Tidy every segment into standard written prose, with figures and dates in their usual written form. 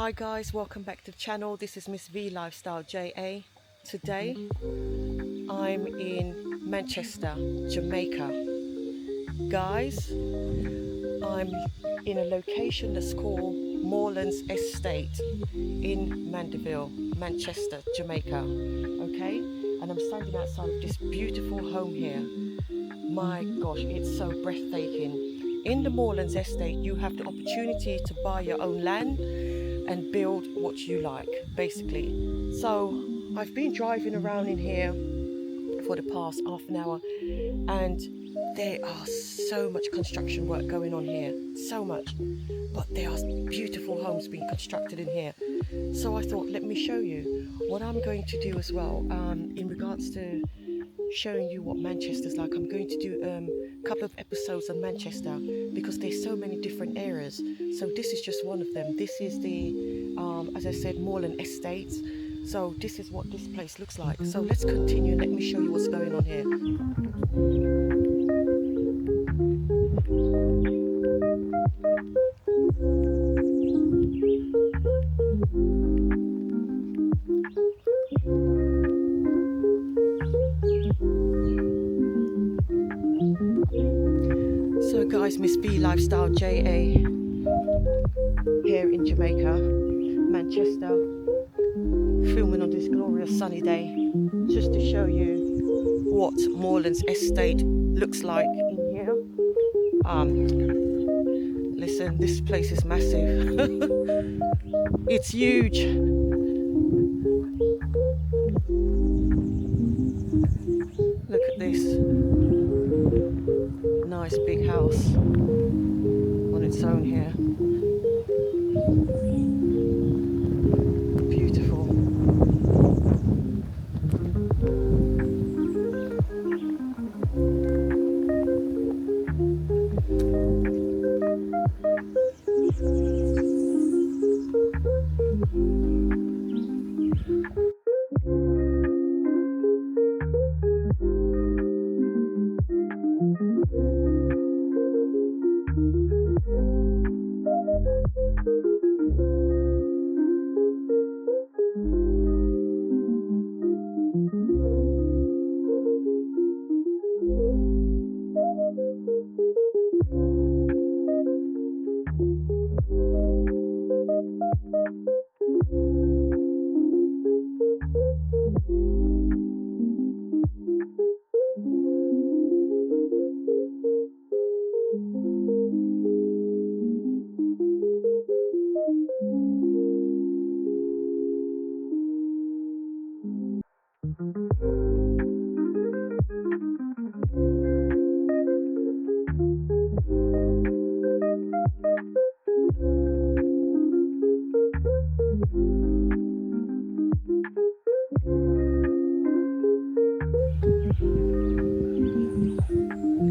Hi guys, welcome back to the channel. This is Miss V Lifestyle JA. Today I'm in Manchester, Jamaica. Guys, I'm in a location that's called Moorlands Estate in Mandeville, Manchester, Jamaica. Okay, and I'm standing outside of this beautiful home here. My gosh, it's so breathtaking. In the Moorlands Estate, you have the opportunity to buy your own land and build what you like, basically. So I've been driving around in here for the past half an hour, and there are so much construction work going on here, so much. But there are beautiful homes being constructed in here. So I thought, let me show you what I'm going to do as well in regards to showing you what Manchester's like. I'm going to do a couple of episodes on Manchester because there's so many different areas. So this is just one of them. This is the, as I said, Moorlands Estate. So this is what this place looks like. So let's continue and let me show you what's going on here. So guys, Miss V Lifestyle JA here in Jamaica, Manchester, filming on this glorious sunny day, just to show you what Moorlands Estate looks like in here. Listen, this place is massive. It's huge. Look at this. Nice big house on its own here. Beautiful.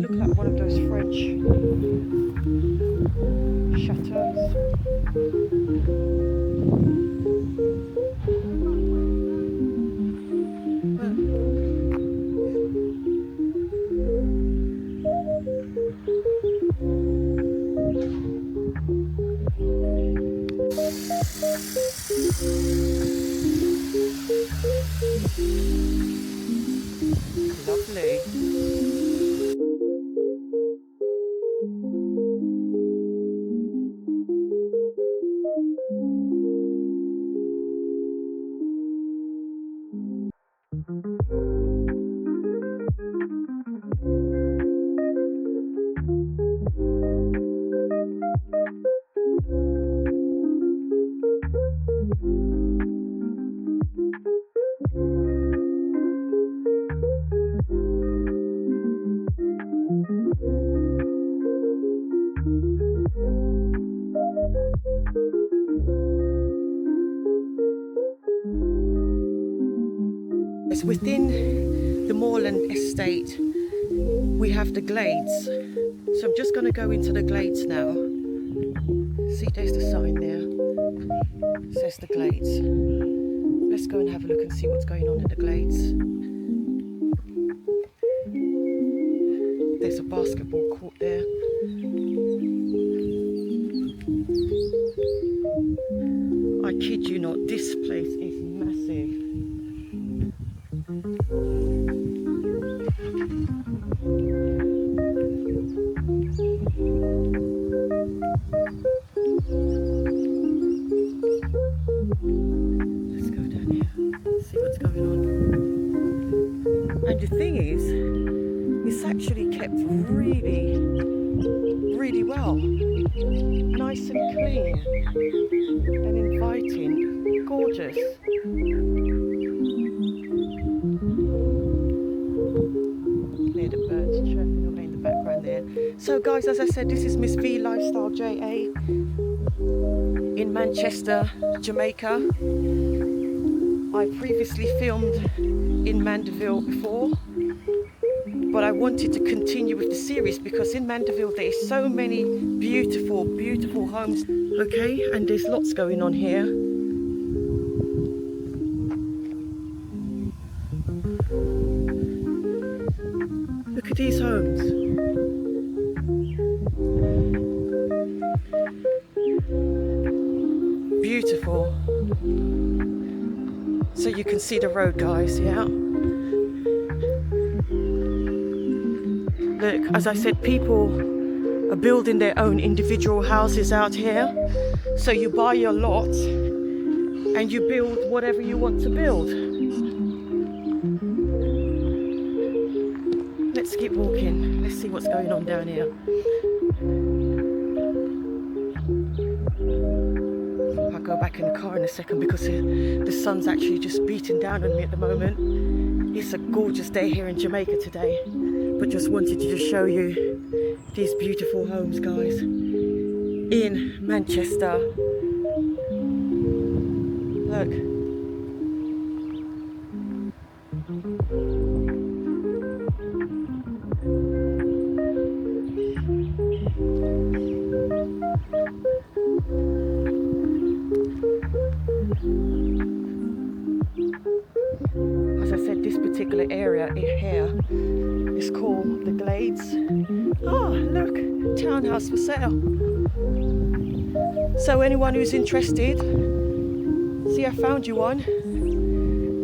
Look like one of those French chateaus. Lovely. Within the Moorland Estate, we have the glades. So I'm just going to go into the glades now. See, there's the sign there. It says the glades. Let's go and have a look and see what's going on in the glades. There's a basketball court there. I This place is massive. Let's go down here, see what's going on. And the thing is, it's actually kept really, really well. Nice and clean and inviting. Gorgeous. Hear the birds chirping away in the background there. So guys, as I said, this is Miss V Lifestyle JA in Manchester, Jamaica. I previously filmed in Mandeville before, but I wanted to continue with the series because in Mandeville there is so many beautiful, beautiful homes. Okay, and there's lots going on here. Look at these homes. Beautiful. So you can see the road, guys, yeah? Look, as I said, people are building their own individual houses out here. So you buy your lot and you build whatever you want to build. Let's keep walking. Let's see what's going on down here. I'll go back in the car in a second because the sun's actually just beating down on me at the moment. It's a gorgeous day here in Jamaica today, but just wanted to just show you these beautiful homes, guys, in Manchester. Look. As I said, this particular area here is called the Glades. Oh, look, townhouse for sale. So anyone who's interested, see, I found you one.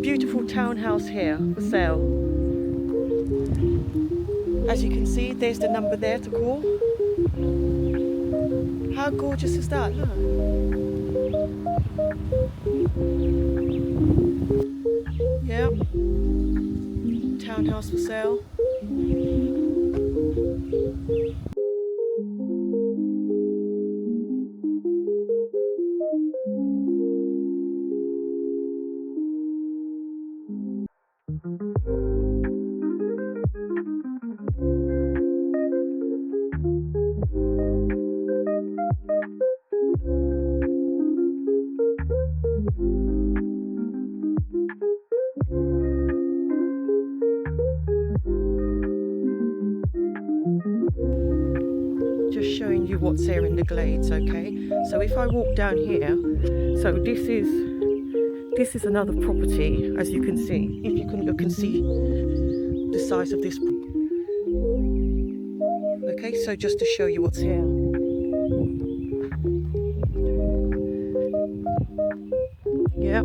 Beautiful townhouse here for sale. As you can see, there's the number there to call. How gorgeous is that? Look. Yeah, townhouse for sale. Just showing you what's there in the Glades, okay? So if I walk down here, so this is another property, as you can see. If you can look and see the size of this. Okay, so just to show you what's here. Yeah.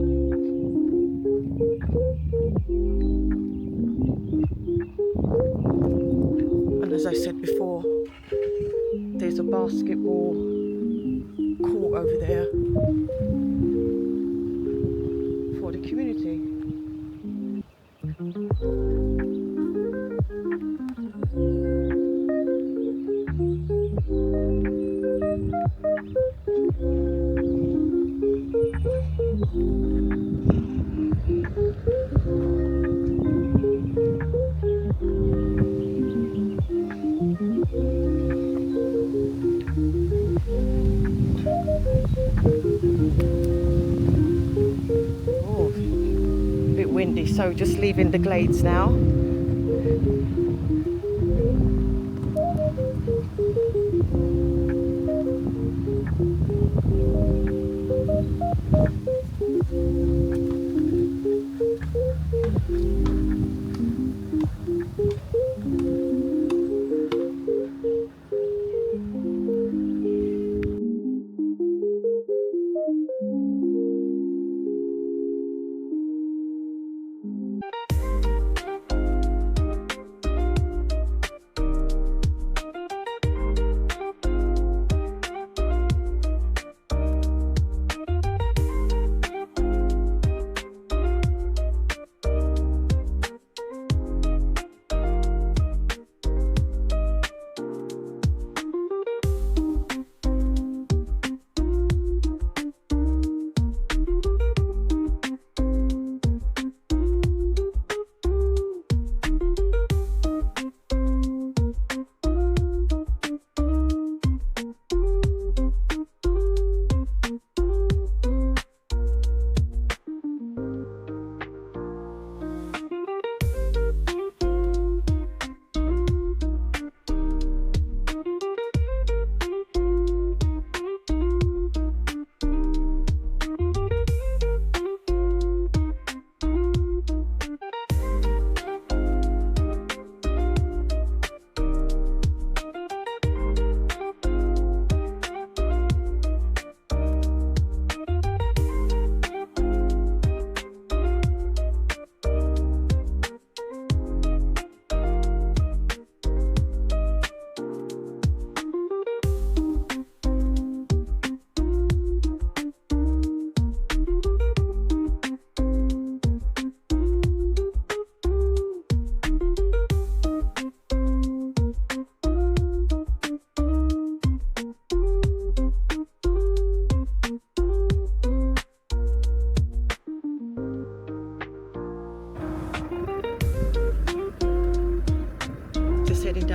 And as I said before, there's a basketball court over there for the community. Windy, so just leaving the Glades now.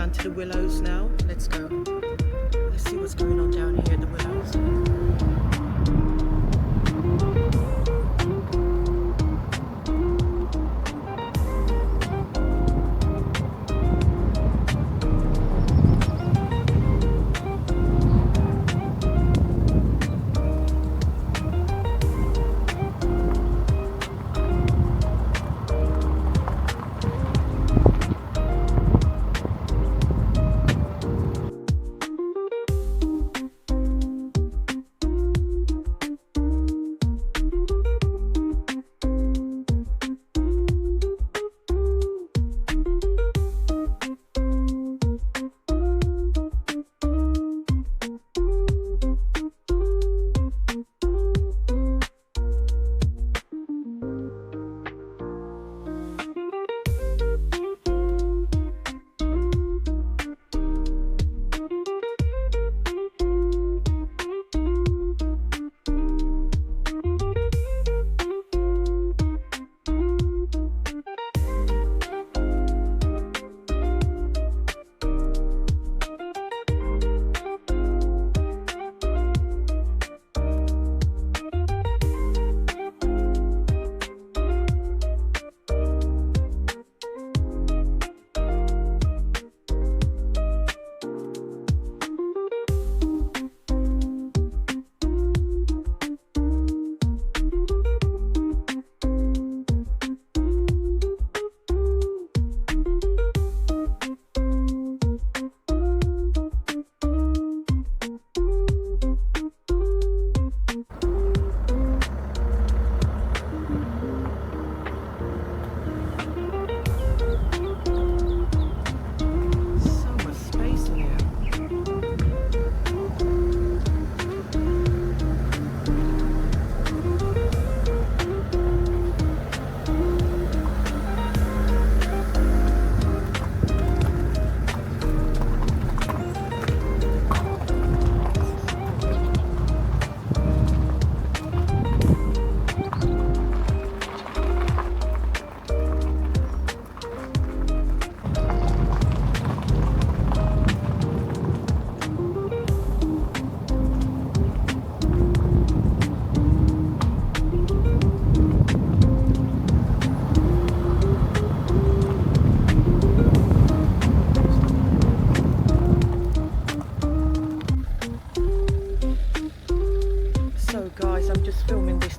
down to the Willows now. Let's go. Let's see what's going on down here at the Willows.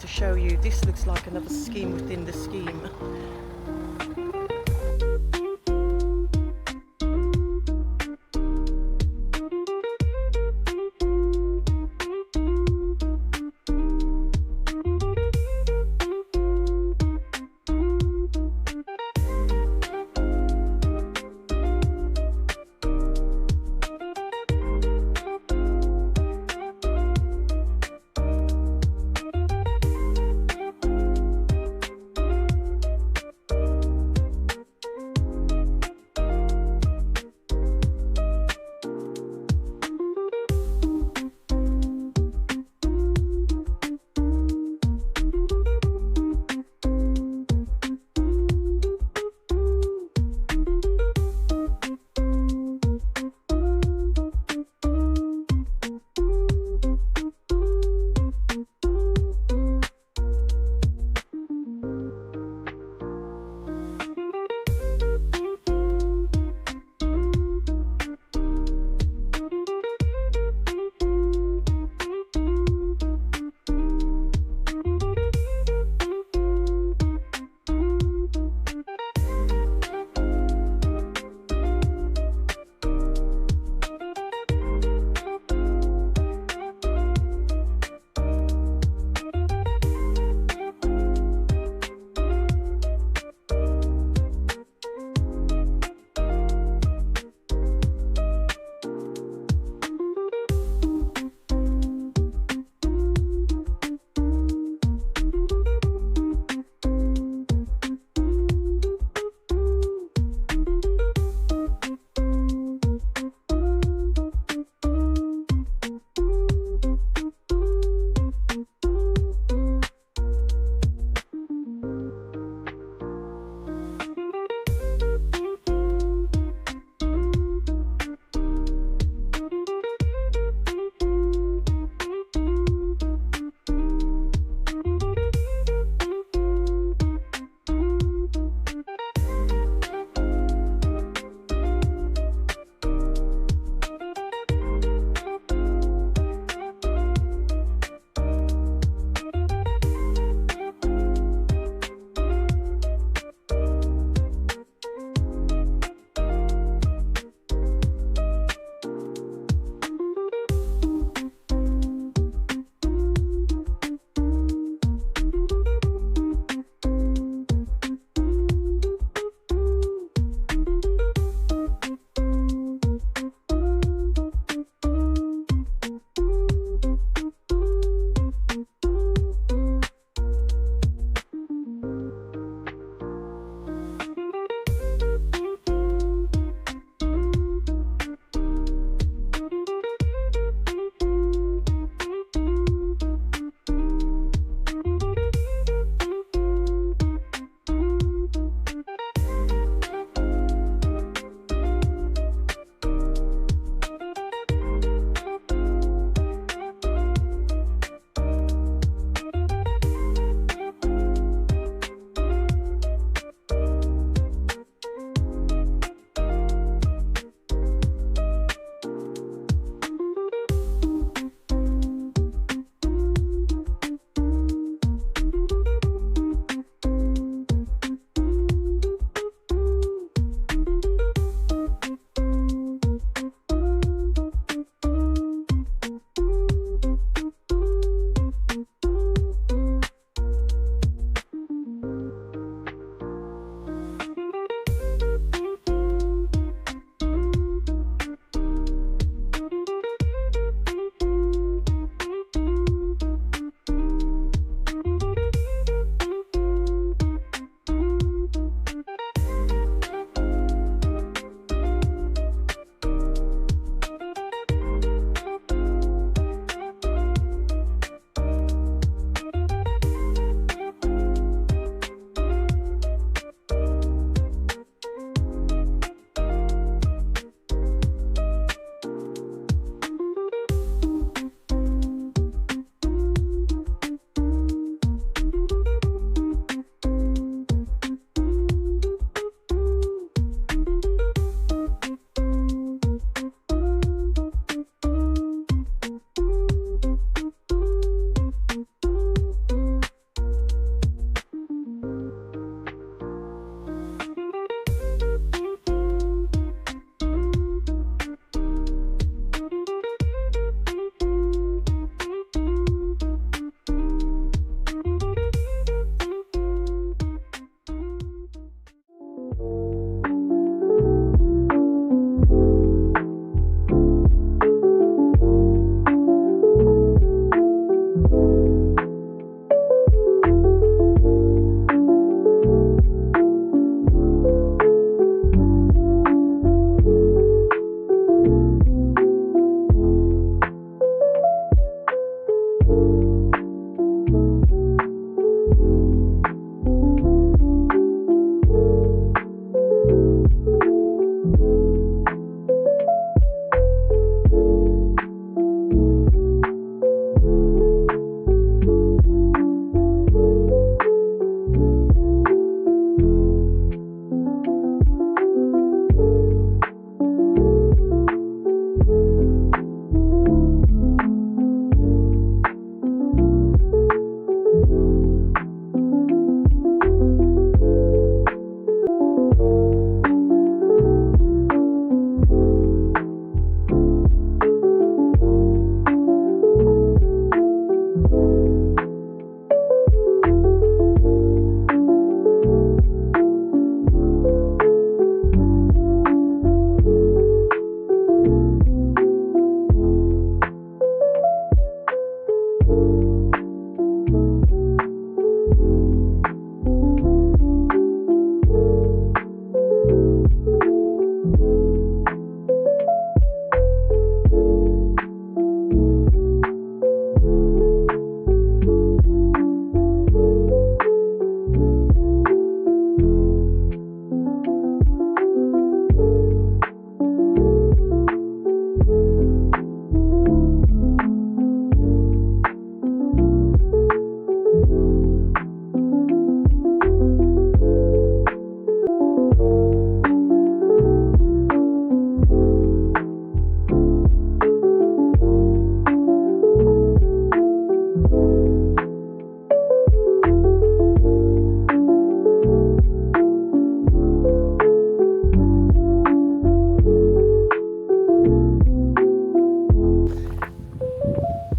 Show you, this looks like another scheme within the scheme.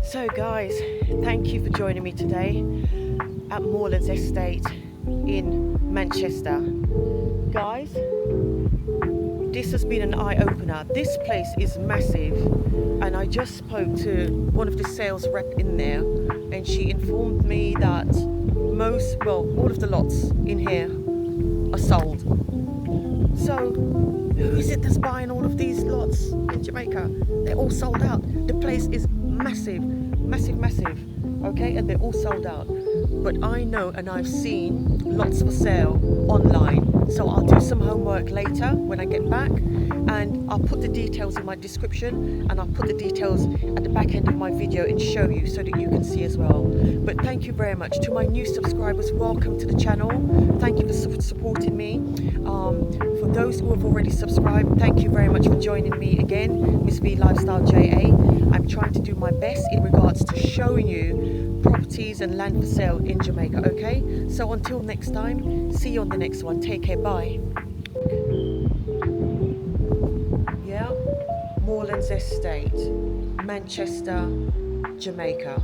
So guys, thank you for joining me today at Moorlands Estate in Manchester. Guys, this has been an eye-opener. This place is massive, and I just spoke to one of the sales rep in there, and she informed me that all of the lots in here are sold. So who is it that's buying all of these lots in Jamaica? They're all sold out. The place is massive, okay, and they're all sold out. But I know, and I've seen lots for sale online, so I'll do some homework later when I get back, and I'll put the details in my description, and I'll put the details at the back end of my video and show you so that you can see as well. But thank you very much to my new subscribers. Welcome to the channel. Thank you for supporting me. For those who have already subscribed, thank you very much for joining me again, Miss V Lifestyle JA. I'm trying to do my best in regards to showing you properties and land for sale in Jamaica, okay? So until next time, see you on the next one. Take care, bye. Yeah, Moorlands Estate, Manchester, Jamaica.